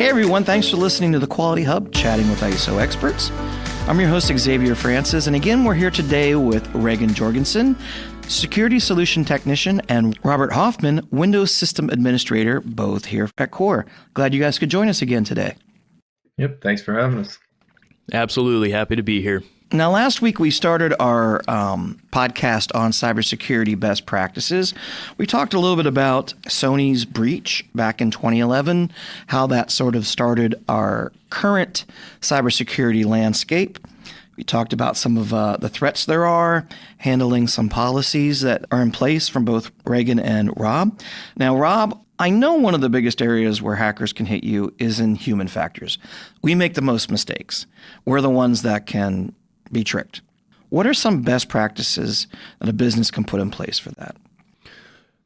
Hey everyone, thanks for listening to the Quality Hub, chatting with ISO experts. I'm your host, Xavier Francis, and again, we're here today with Reagan Jorgensen, Security Solution Technician, and Robert Hoffman, Windows System Administrator, both here at Core. Glad you guys could join us again today. Yep, thanks for having us. Absolutely, happy to be here. Now, last week we started our podcast on cybersecurity best practices. We talked a little bit about Sony's breach back in 2011, how that sort of started our current cybersecurity landscape. We talked about some of the threats there are, handling some policies that are in place from both Reagan and Rob. Now, Rob, I know one of the biggest areas where hackers can hit you is in human factors. We make the most mistakes. We're the ones that can be tricked. What are some best practices that a business can put in place for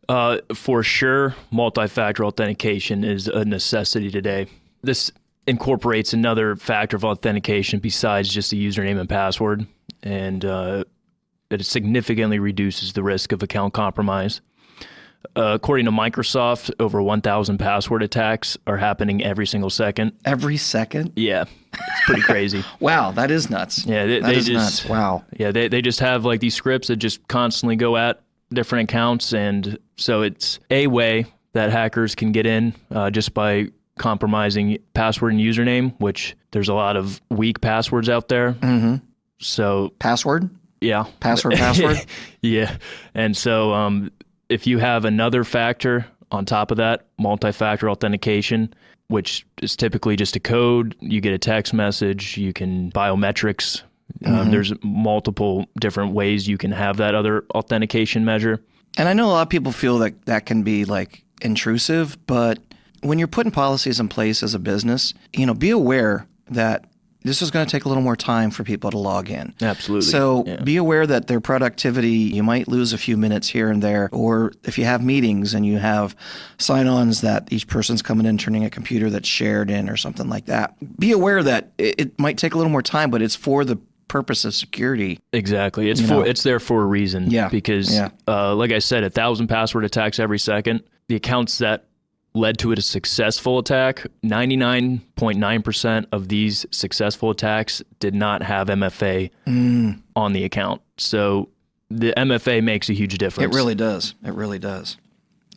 that? For sure, multi-factor authentication is a necessity today. This incorporates another factor of authentication besides just the username and password, and it significantly reduces the risk of account compromise. According to Microsoft, over 1,000 password attacks are happening every single second. Every second? Yeah, it's pretty crazy. Wow, that is nuts. Yeah, that is nuts. Wow. Yeah, they just have like these scripts that just constantly go at different accounts, and so it's a way that hackers can get in just by compromising password and username, which there's a lot of weak passwords out there. Mm-hmm. So password? Yeah. Password? Yeah. And so if you have another factor on top of that, multi-factor authentication, which is typically just a code, you get a text message, you can biometrics. There's multiple different ways you can have that other authentication measure. And I know a lot of people feel that that can be like intrusive, but when you're putting policies in place as a business, be aware that this is going to take a little more time for people to log in. Absolutely. So be aware that their productivity, you might lose a few minutes here and there, or if you have meetings and you have sign-ons that each person's coming in, turning a computer that's shared in or something like that, be aware that it might take a little more time, but it's for the purpose of security. Exactly. It's there for a reason. Yeah. Because like I said, 1,000 password attacks every second. The accounts that led to a successful attack, 99.9% of these successful attacks did not have MFA on the account. So the MFA makes a huge difference. It really does. It really does.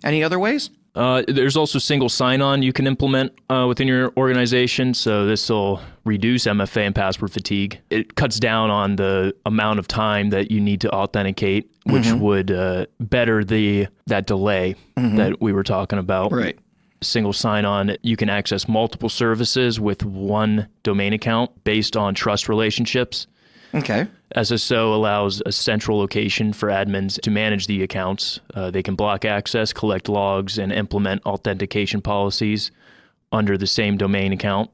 Any other ways? There's also single sign-on you can implement within your organization. So this will reduce MFA and password fatigue. It cuts down on the amount of time that you need to authenticate, which would better that delay that we were talking about. Right. Single sign-on, you can access multiple services with one domain account based on trust relationships. Okay. SSO allows a central location for admins to manage the accounts. They can block access, collect logs, and implement authentication policies under the same domain account.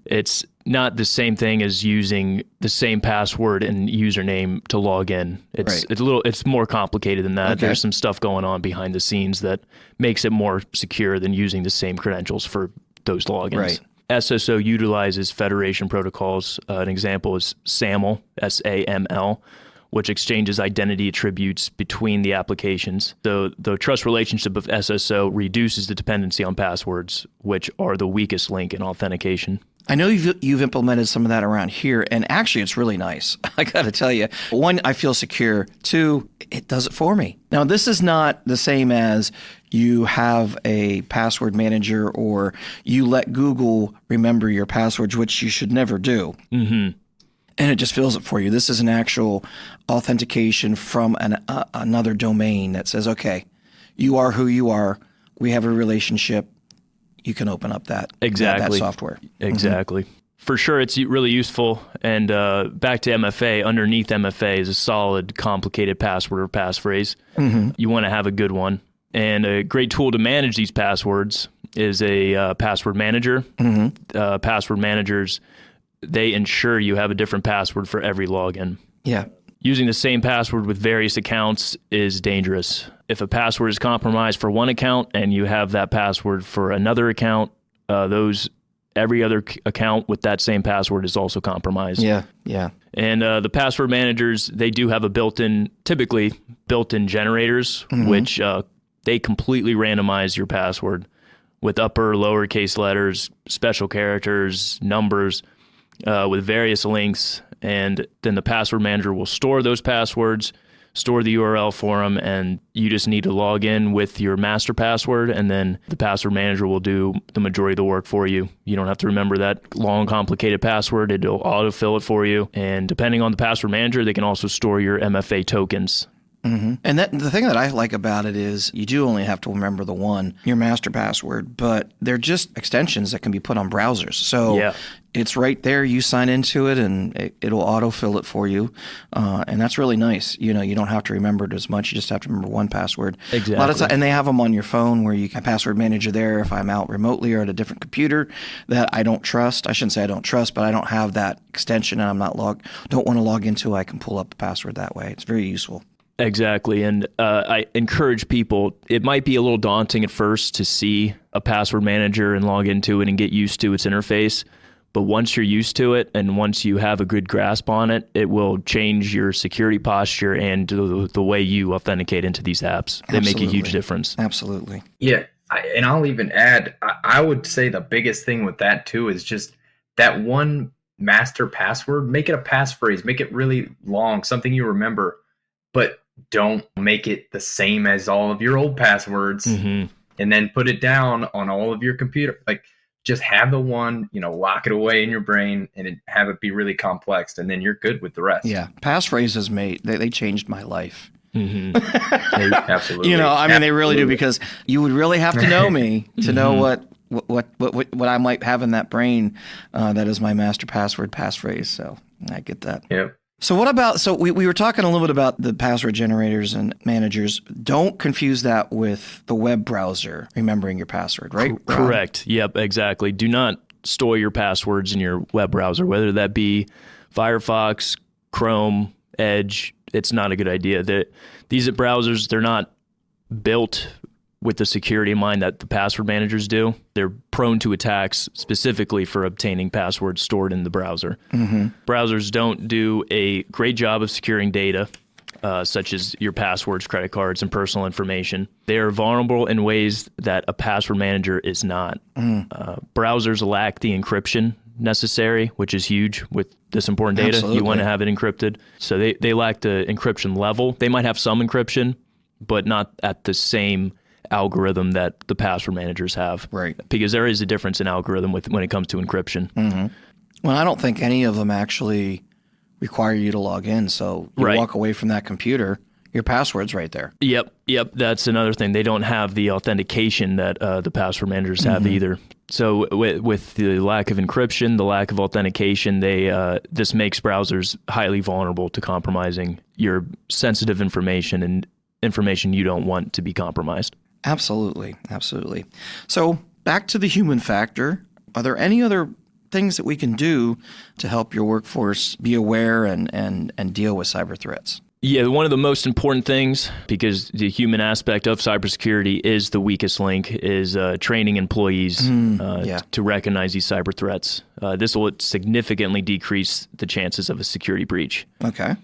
It's not the same thing as using the same password and username to log in. It's more complicated than that. Okay. There's some stuff going on behind the scenes that makes it more secure than using the same credentials for those logins. Right. SSO utilizes federation protocols. An example is SAML, SAML, which exchanges identity attributes between the applications. So the trust relationship of SSO reduces the dependency on passwords, which are the weakest link in authentication. I know you've implemented some of that around here, and actually it's really nice. I got to tell you, one, I feel secure. Two, it does it for me. Now, this is not the same as you have a password manager or you let Google remember your passwords, which you should never do. And it just fills it for you. This is an actual authentication from another domain that says, okay, you are who you are. We have a relationship. You can open up that software. Exactly. For sure, it's really useful. And back to MFA, underneath MFA is a solid, complicated password or passphrase. You want to have a good one. And a great tool to manage these passwords is a password manager. Password managers, they ensure you have a different password for every login. Yeah. Using the same password with various accounts is dangerous. If a password is compromised for one account and you have that password for another account, every other account with that same password is also compromised. Yeah. And the password managers, they do have typically built-in generators, which they completely randomize your password, with upper, lowercase letters, special characters, numbers, with various links. And then the password manager will store those passwords, store the URL for them, and you just need to log in with your master password, and then the password manager will do the majority of the work for you. You don't have to remember that long, complicated password. It'll autofill it for you. And depending on the password manager, they can also store your MFA tokens. Mm-hmm. And the thing that I like about it is you do only have to remember the one, your master password, but they're just extensions that can be put on browsers. So it's right there. You sign into it, and it'll autofill it for you, and that's really nice. You don't have to remember it as much. You just have to remember one password. Exactly. A lot of time, and they have them on your phone where you can password manager there. If I'm out remotely or at a different computer that I don't trust, I shouldn't say I don't trust, but I don't have that extension, and I'm not don't want to log into, I can pull up the password that way. It's very useful. Exactly. And I encourage people, it might be a little daunting at first to see a password manager and log into it and get used to its interface. But once you're used to it and once you have a good grasp on it, it will change your security posture and the way you authenticate into these apps. They make a huge difference. Absolutely. Yeah. And I'll even add, I would say the biggest thing with that too is just that one master password. Make it a passphrase, make it really long, something you remember, but don't make it the same as all of your old passwords, and then put it down on all of your computer. Like, just have the one, lock it away in your brain and have it be really complex, and then you're good with the rest. Yeah. Passphrases, they changed my life. Mm-hmm. Absolutely. They really do, because you would really have to know me to know what I might have in that brain that is my master password passphrase. So I get that. Yep. So what about, we were talking a little bit about the password generators and managers. Don't confuse that with the web browser remembering your password, right? Correct. Yep, exactly. Do not store your passwords in your web browser, whether that be Firefox, Chrome, Edge. It's not a good idea. These browsers, they're not built with the security in mind that the password managers do. They're prone to attacks specifically for obtaining passwords stored in the browser. Mm-hmm. Browsers don't do a great job of securing data, such as your passwords, credit cards, and personal information. They are vulnerable in ways that a password manager is not. Browsers lack the encryption necessary, which is huge with this important data. Absolutely. You want to have it encrypted. So they lack the encryption level. They might have some encryption, but not at the same algorithm that the password managers have. Right. Because there is a difference in algorithm when it comes to encryption. Mm-hmm. Well, I don't think any of them actually require you to log in. So you walk away from that computer, your password's right there. Yep. That's another thing. They don't have the authentication that the password managers have either. So with the lack of encryption, the lack of authentication, this makes browsers highly vulnerable to compromising your sensitive information and information you don't want to be compromised. Absolutely. So back to the human factor. Are there any other things that we can do to help your workforce be aware and deal with cyber threats? Yeah, one of the most important things, because the human aspect of cybersecurity is the weakest link, is training employees to recognize these cyber threats. This will significantly decrease the chances of a security breach. Okay.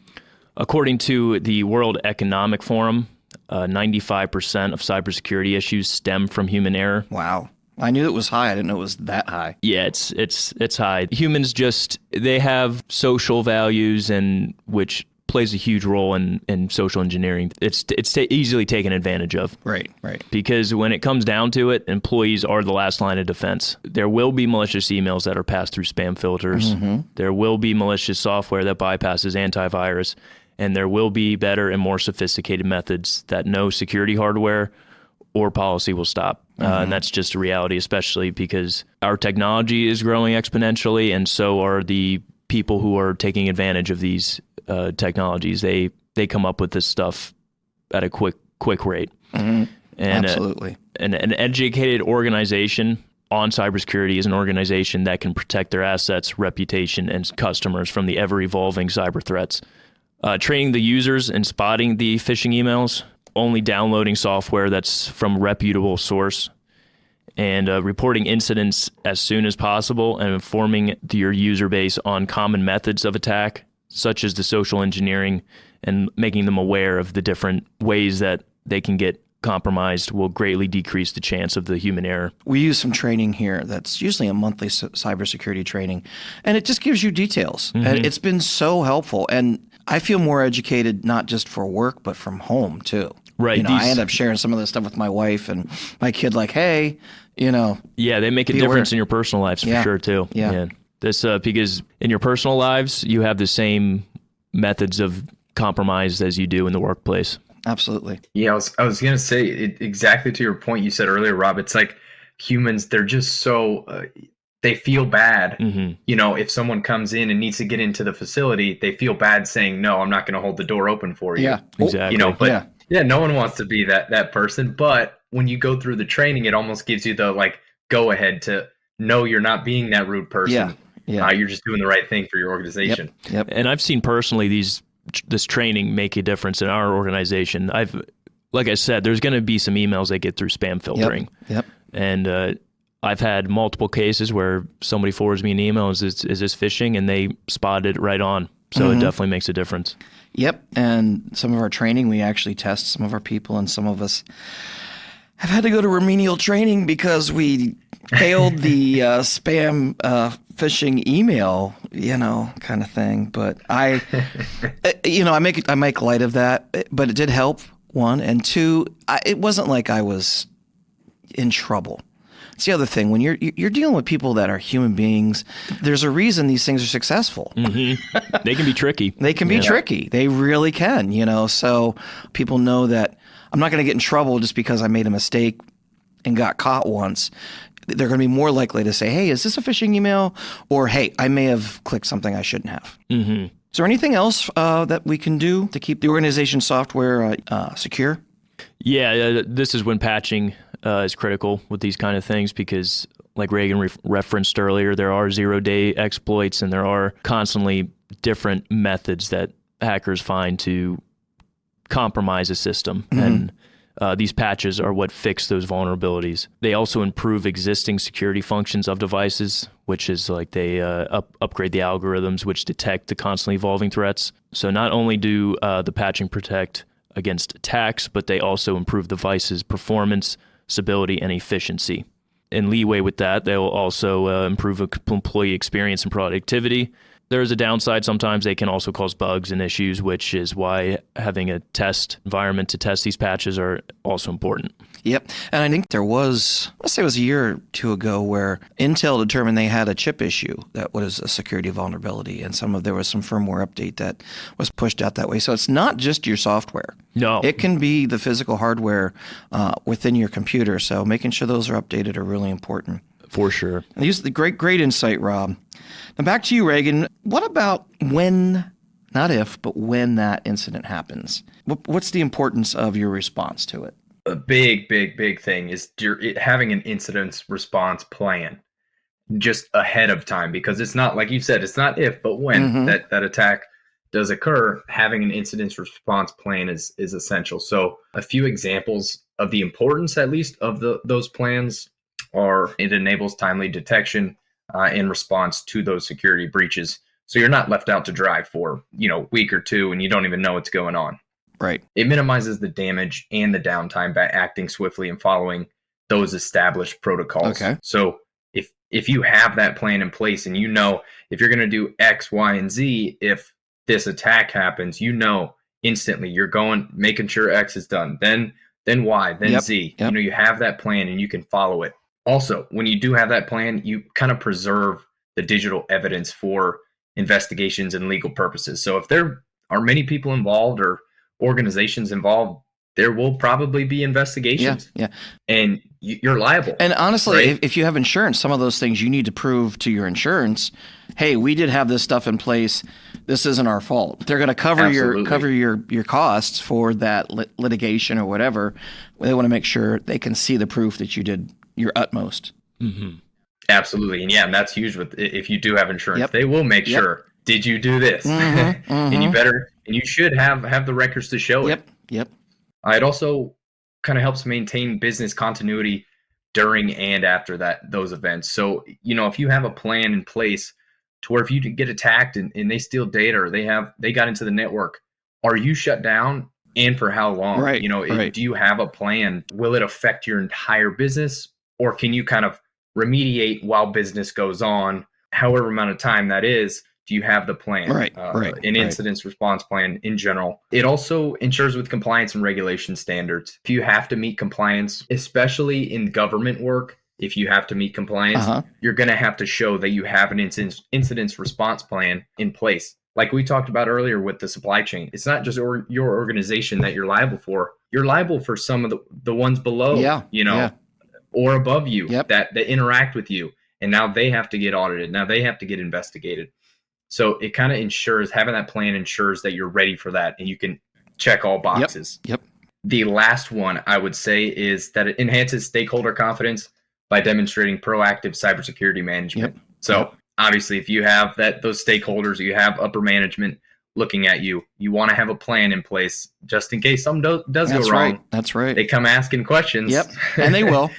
According to the World Economic Forum, 95% of cybersecurity issues stem from human error. Wow. I knew it was high. I didn't know it was that high. Yeah, it's high. Humans they have social values, and which plays a huge role in social engineering. It's easily taken advantage of. Right. Because when it comes down to it, employees are the last line of defense. There will be malicious emails that are passed through spam filters. Mm-hmm. There will be malicious software that bypasses antivirus. And there will be better and more sophisticated methods that no security hardware or policy will stop. And that's just a reality, especially because our technology is growing exponentially, and so are the people who are taking advantage of these technologies. They come up with this stuff at a quick rate. Mm-hmm. And absolutely. An educated organization on cybersecurity is an organization that can protect their assets, reputation, and customers from the ever-evolving cyber threats. Training the users and spotting the phishing emails, only downloading software that's from a reputable source, and reporting incidents as soon as possible, and informing your user base on common methods of attack, such as the social engineering, and making them aware of the different ways that they can get compromised will greatly decrease the chance of the human error. We use some training here that's usually a monthly cybersecurity training, and it just gives you details. And it's been so helpful. And I feel more educated, not just for work, but from home too. Right. I end up sharing some of this stuff with my wife and my kid, like, hey, Yeah, they make a difference in your personal lives for sure too. Yeah. This because in your personal lives, you have the methods of compromise as you do in the workplace. Absolutely. Yeah, I was gonna say exactly to your point you said earlier, Rob. It's like humans; they're just so they feel bad. If someone comes in and needs to get into the facility, they feel bad saying, "No, I'm not going to hold the door open for you." Yeah, exactly. But no one wants to be that person. But when you go through the training, it almost gives you the go ahead to know you're not being that rude person. Yeah. You're just doing the right thing for your organization. Yep. And I've seen personally this training make a difference in our organization. Like I said, there's going to be some emails that get through spam filtering. Yep. And I've had multiple cases where somebody forwards me an email, is this phishing? And they spotted it right on. So it definitely makes a difference. Yep. And some of our training, we actually test some of our people, and some of us have had to go to remedial training because we failed the spam phishing email, kind of thing. But I make light of that, but it did help, one. And two, it wasn't like I was in trouble. It's the other thing. When you're dealing with people that are human beings, there's a reason these things are successful. They can be tricky. They can be tricky. They really can, So people know that I'm not going to get in trouble just because I made a mistake and got caught once. They're going to be more likely to say, hey, is this a phishing email? Or, hey, I may have clicked something I shouldn't have. Is there anything else that we can do to keep the organization software secure? Yeah, this is when patching is critical with these kind of things because, like Reagan referenced earlier, there are zero-day exploits and there are constantly different methods that hackers find to compromise a system. And these patches are what fix those vulnerabilities. They also improve existing security functions of devices, which is like they upgrade the algorithms which detect the constantly evolving threats. So not only do the patching protect against attacks, but they also improve the device's performance, stability, and efficiency. In leeway with that, they'll also improve employee experience and productivity. There is a downside. Sometimes they can also cause bugs and issues, which is why having a test environment to test these patches are also important. Yep. And I think there was, let's say it was a year or two ago, where Intel determined they had a chip issue that was a security vulnerability, and there was some firmware update that was pushed out that way. So it's not just your software. No. It can be the physical hardware within your computer. So making sure those are updated are really important. For sure. And these are the great insight, Rob. Now back to you, Reagan. What about when, not if, but when that incident happens? What's the importance of your response to it? A big thing is having an incident response plan just ahead of time, because it's not, like you said, it's not if, but when that attack does occur. Having an incident response plan is essential. So a few examples of the importance, at least, of those plans are: it enables timely detection in response to those security breaches, so you're not left out to dry for a week or two and you don't even know what's going on. Right. It minimizes the damage and the downtime by acting swiftly and following those established protocols. Okay. So if you have that plan in place and if you're going to do X, Y, and Z, if this attack happens, instantly you're making sure X is done, then Y, then Z. Yep. You have that plan and you can follow it. Also, when you do have that plan, you kind of preserve the digital evidence for investigations and legal purposes. So if there are many people involved or organizations involved, there will probably be investigations. Yeah. And you're liable. And honestly, right? if you have insurance, some of those things you need to prove to your insurance, hey, we did have this stuff in place. This isn't our fault. They're going to cover your costs for that litigation or whatever. They want to make sure they can see the proof that you did your utmost. Absolutely. And that's huge if you do have insurance. Yep. They will make sure, did you do this? And you should have the records to show it. Yep. It also kind of helps maintain business continuity during and after those events. So, if you have a plan in place to where if you get attacked and they steal data or they got into the network, are you shut down and for how long? Right, You know, right. do you have a plan? Will it affect your entire business, or can you kind of remediate while business goes on, however amount of time that is? Do you have the plan? Right, An right. incident response plan in general. It also ensures with compliance and regulation standards. If you have to meet compliance, especially in government work, if you have to meet compliance, you're going to have to show that you have an incident response plan in place. Like we talked about earlier with the supply chain, it's not just your organization that you're liable for. You're liable for some of the ones below, or above you that interact with you. And now they have to get audited. Now they have to get investigated. So it kind of ensures, having that plan ensures that you're ready for that and you can check all boxes. Yep. The last one I would say is that it enhances stakeholder confidence by demonstrating proactive cybersecurity management. So obviously, if you have those stakeholders, you have upper management looking at you, you want to have a plan in place just in case something does go wrong. That's right. They come asking questions. Yep, and they will.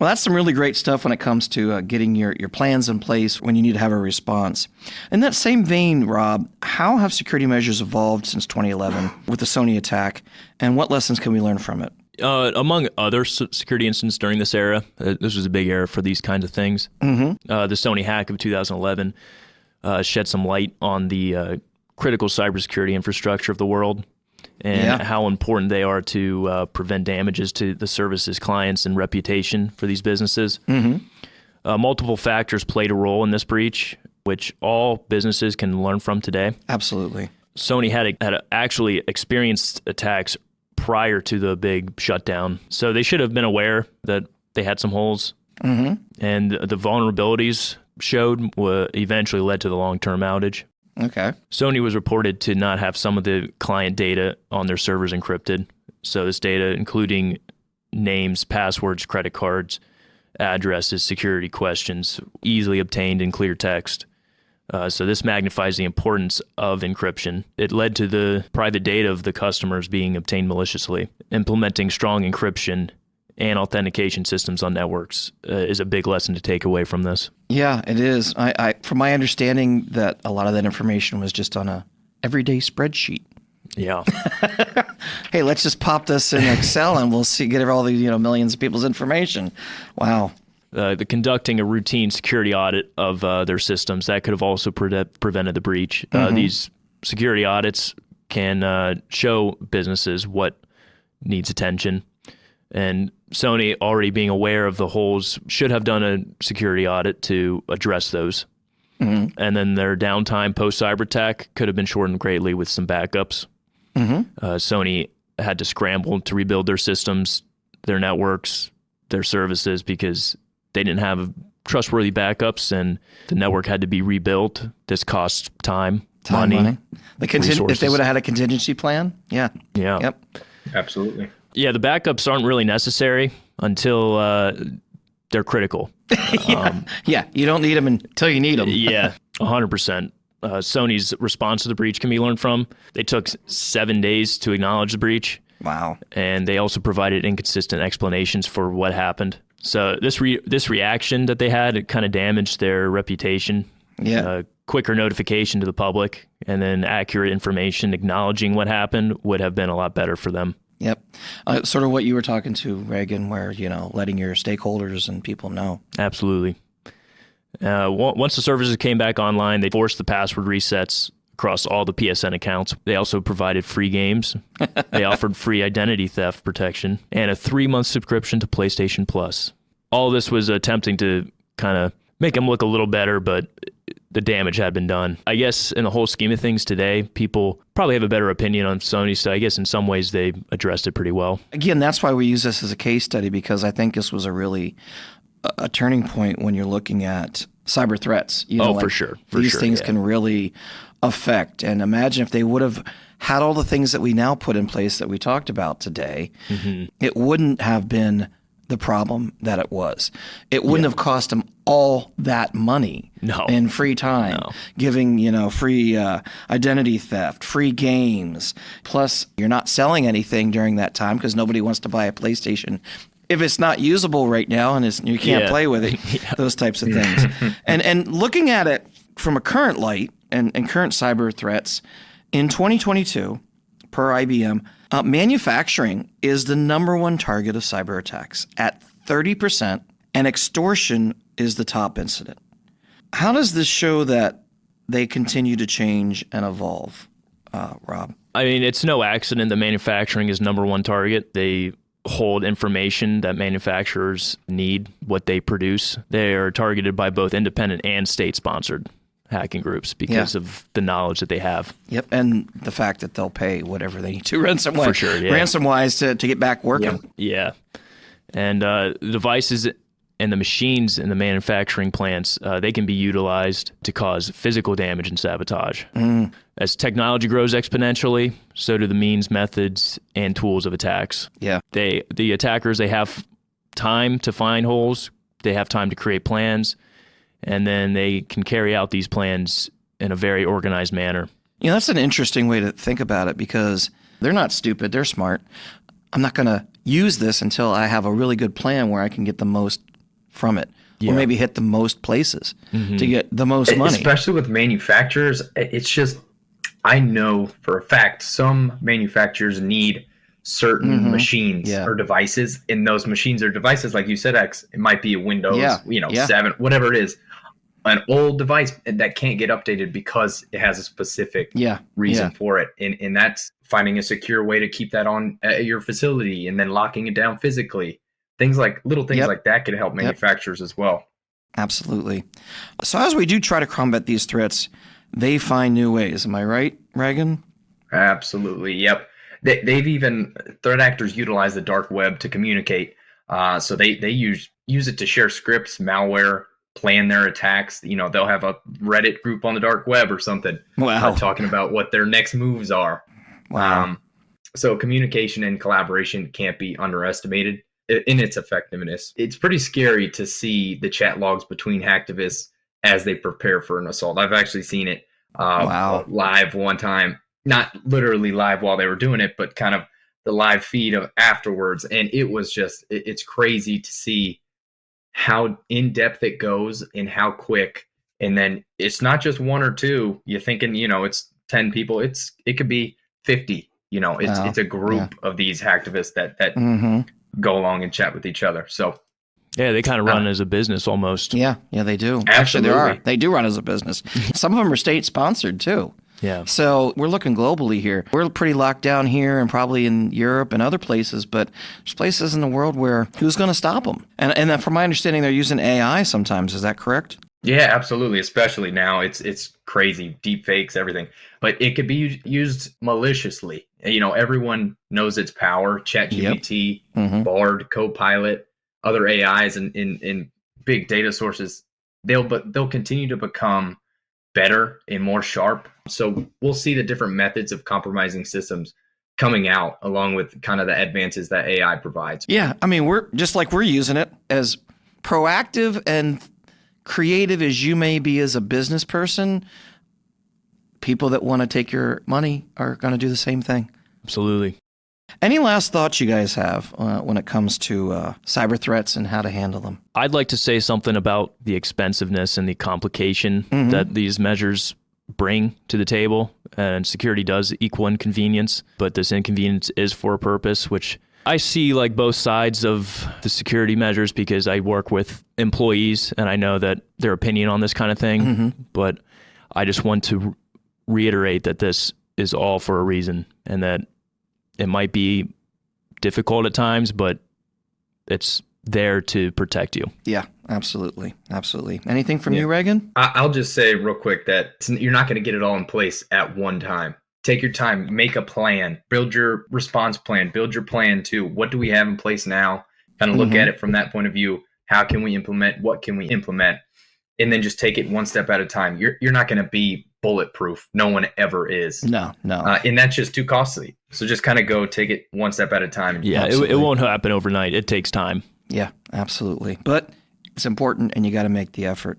Well, that's some really great stuff when it comes to getting your plans in place when you need to have a response. In that same vein, Rob, how have security measures evolved since 2011 with the Sony attack, and what lessons can we learn from it? Among other security incidents during this era, this was a big era for these kinds of things. The Sony hack of 2011 shed some light on the critical cybersecurity infrastructure of the world, and how important they are to prevent damages to the services, clients, and reputation for these businesses. Multiple factors played a role in this breach, which all businesses can learn from today. Absolutely. Sony had actually experienced attacks prior to the big shutdown, so they should have been aware that they had some holes, and the vulnerabilities showed eventually led to the long-term outage. Okay. Sony was reported to not have some of the client data on their servers encrypted. So this data, including names, passwords, credit cards, addresses, security questions, easily obtained in clear text. So this magnifies the importance of encryption. It led to the private data of the customers being obtained maliciously. Implementing strong encryption and authentication systems on networks is a big lesson to take away from this. Yeah, it is. I from my understanding, that a lot of that information was just on a everyday spreadsheet. Yeah. Hey, let's just pop this in Excel and we'll get all the millions of people's information. Wow. The conducting a routine security audit of their systems that could have also prevented the breach. These security audits can show businesses what needs attention. And Sony, already being aware of the holes, should have done a security audit to address those. And then their downtime post-cyber attack could have been shortened greatly with some backups. Sony had to scramble to rebuild their systems, their networks, their services, because they didn't have trustworthy backups, and the network had to be rebuilt. This costs time, money. If they would have had a contingency plan, Yep. Absolutely. Yeah, the backups aren't really necessary until they're critical. You don't need them until you need them. 100%. Sony's response to the breach can be learned from. They took 7 days to acknowledge the breach. Wow. And they also provided inconsistent explanations for what happened. So this reaction that they had, it kind of damaged their reputation. Quicker notification to the public and then accurate information acknowledging what happened would have been a lot better for them. Yep. Sort of what you were talking to, Reagan, where, letting your stakeholders and people know. Absolutely. Once the services came back online, they forced the password resets across all the PSN accounts. They also provided free games. They offered free identity theft protection and a 3-month subscription to PlayStation Plus. All this was attempting to kind of make them look a little better, but the damage had been done. I guess in the whole scheme of things today, people probably have a better opinion on Sony, so I guess in some ways they addressed it pretty well. Again, that's why we use this as a case study, because I think this was a really a turning point when you're looking at cyber threats. For sure. These things can really affect. And imagine if they would have had all the things that we now put in place that we talked about today, it wouldn't have been the problem that it was. It wouldn't have cost them all that money in free time, giving, free identity theft, free games. Plus, you're not selling anything during that time because nobody wants to buy a PlayStation if it's not usable right now and you can't play with it, those types of things. And looking at it from a current light and current cyber threats, in 2022, per IBM, Manufacturing is the number one target of cyber attacks at 30%, and extortion is the top incident. How does this show that they continue to change and evolve, Rob? I mean, it's no accident that manufacturing is number one target. They hold information that manufacturers need, what they produce. They are targeted by both independent and state-sponsored hacking groups because of the knowledge that they have. Yep, and the fact that they'll pay whatever they need to ransomwise, For sure, yeah. ransom-wise to get back working. Yeah. And the devices and the machines in the manufacturing plants, they can be utilized to cause physical damage and sabotage. As technology grows exponentially, so do the means, methods, and tools of attacks. Yeah. The attackers, they have time to find holes, they have time to create plans, and then they can carry out these plans in a very organized manner. You know, that's an interesting way to think about it because they're not stupid, they're smart. I'm not going to use this until I have a really good plan where I can get the most from it, or maybe hit the most places to get the most money. Especially with manufacturers, it's just, I know for a fact some manufacturers need certain machines or devices, and those machines or devices, like you said, X, it might be a Windows, 7, whatever it is, an old device that can't get updated because it has a specific reason for it. And that's finding a secure way to keep that on at your facility and then locking it down physically. Little things like that could help manufacturers as well. Absolutely. So as we do try to combat these threats, they find new ways. Am I right, Reagan? Absolutely. Yep. They've even, threat actors utilize the dark web to communicate. So they use it to share scripts, malware, plan their attacks. You know, they'll have a Reddit group on the dark web or something. Wow. Talking about what their next moves are. Wow. So communication and collaboration can't be underestimated in its effectiveness. It's pretty scary to see the chat logs between hacktivists as they prepare for an assault. I've actually seen it live one time, not literally live while they were doing it, but kind of the live feed of afterwards. And it was just, it's crazy to see how in depth it goes and how quick. And then it's not just one or two. You're thinking, it's 10 people. It could be 50. It's a group of these hacktivists that go along and chat with each other. So yeah, they kind of run as a business almost. Yeah, they do. Absolutely. Actually, they do run as a business. Some of them are state sponsored too. Yeah. So we're looking globally here. We're pretty locked down here and probably in Europe and other places, but there's places in the world where who's going to stop them? And from my understanding, they're using AI sometimes. Is that correct? Yeah, absolutely. Especially now, it's crazy, deep fakes, everything. But it could be used maliciously. Everyone knows its power. ChatGPT, Bard, Copilot, other AIs, and big data sources. They'll continue to become better and more sharp. So we'll see the different methods of compromising systems coming out, along with kind of the advances that AI provides. Yeah, I mean, we're using it as proactive and creative as you may be as a business person. People that want to take your money are going to do the same thing. Absolutely. Any last thoughts you guys have when it comes to cyber threats and how to handle them? I'd like to say something about the expensiveness and the complication that these measures bring to the table. And security does equal inconvenience, but this inconvenience is for a purpose, which I see like both sides of the security measures because I work with employees and I know that their opinion on this kind of thing, but I just want to reiterate that this is all for a reason and that it might be difficult at times, but it's there to protect you. Yeah, absolutely. Absolutely. Anything from you, Reagan? I'll just say real quick that you're not going to get it all in place at one time. Take your time, make a plan, build your response plan, build your plan too. What do we have in place now? Kind of look at it from that point of view. How can we implement? What can we implement? And then just take it one step at a time. You're not going to be bulletproof. No one ever is. No. And that's just too costly. So just kind of take it one step at a time. Yeah, it won't happen overnight. It takes time. Yeah, absolutely. But it's important and you got to make the effort.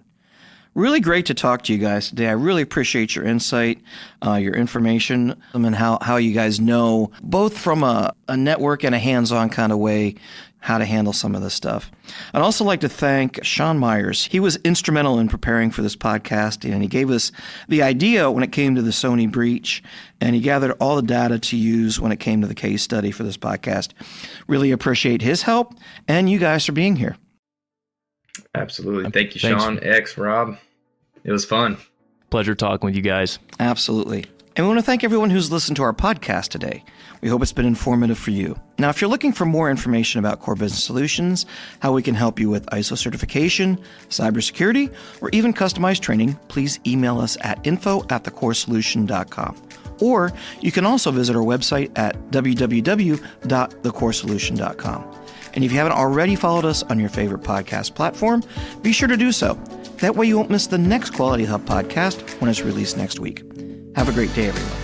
Really great to talk to you guys today. I really appreciate your insight, your information, and how you guys know, both from a network and a hands-on kind of way, how to handle some of this stuff. I'd also like to thank Sean Myers. He was instrumental in preparing for this podcast, and he gave us the idea when it came to the Sony breach, and he gathered all the data to use when it came to the case study for this podcast. Really appreciate his help, and you guys for being here. Absolutely. Thank you, Thanks. Sean, X, Rob. It was fun. Pleasure talking with you guys. Absolutely. And we want to thank everyone who's listened to our podcast today. We hope it's been informative for you. Now, if you're looking for more information about Core Business Solutions, how we can help you with ISO certification, cybersecurity, or even customized training, please email us at info@thecoresolution.com. Or you can also visit our website at www.thecoresolution.com. And if you haven't already followed us on your favorite podcast platform, be sure to do so. That way you won't miss the next Quality Hub podcast when it's released next week. Have a great day, everyone.